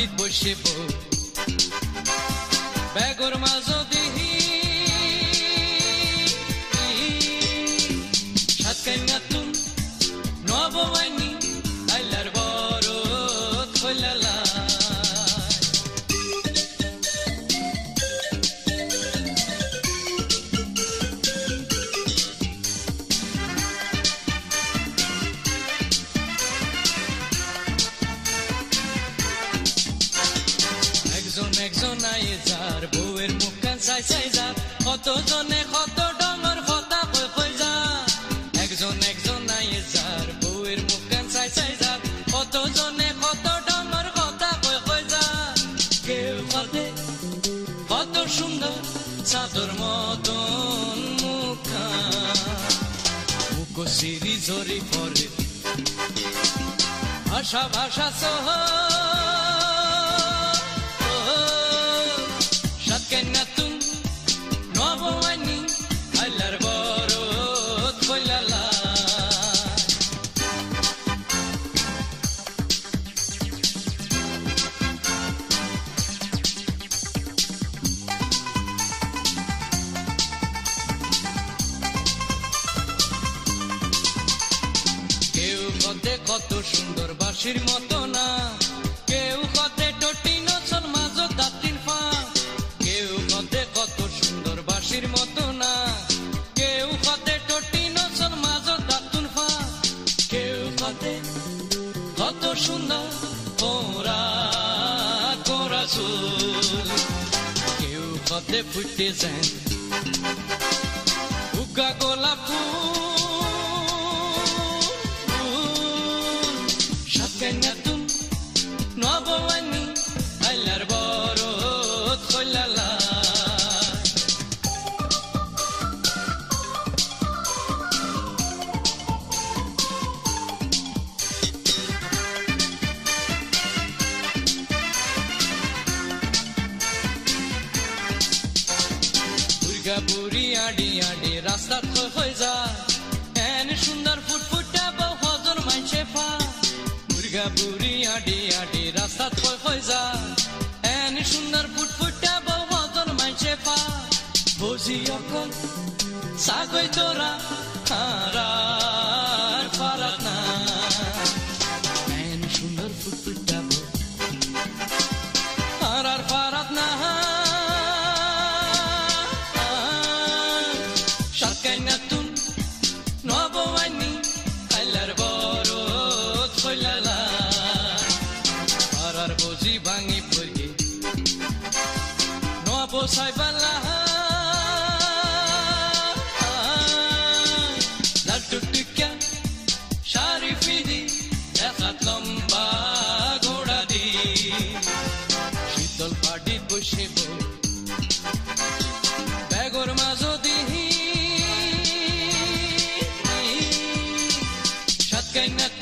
পাটিত বসিব বেগর মাজদি সাত কান্যাতুন নবমাইনি আইলার বরত হইলালা একজন আয়ে যার বউয়ের মুখ কান চাই চাই যার কত জনে কত ডঙর কথা কই কই যা একজন আয়ে যার বউয়ের মুখ কান চাই চাই যার কত জনে কত ডঙর কথা কই কই যা কেউ কতে কত সুন্দর চাদর মতন মুখ সিরি জরি করে ভাষা ভাষা সহ Kenatun nobo wani alar borot koilala কেউ কতে কত সুন্দর বাঁশির মতো না কেউ কতে টটি নচল মাঝো দাঁতির ফা কত সুন্দর বাঁশির মতো না কেউ কতে টটি নচল মাঝো দাঁতুন ফা কেউ কতে কত সুন্দর কোরা কোরা চুল কেউ কতে ফুটে যায় উগা গোলাপ ফুল সাত কান্যাতুন নবমাইনি আইলার বরত হইলালা বুড়ি আডি আডি রাস্তা হয়ে যা এন সুন্দর ফুটফুটা বউ হজর মাইছে ফা মুরগা বুড়ি আডি আডি রাস্তা হয়ে যা এন সুন্দর ফুটফুটা বউ হজর মাইছে ফা বুঝি অকল সাগই তোরা হারার পারাত না এন সুন্দর ফুটফুটা বউ হারার পারাত না Kenatun nobowani alar borot koilala arar boji bangi purge nobo saibala lal tukka sharifidi ekhat lomba goda di shitol patit boshibo begor mazodi Kenatun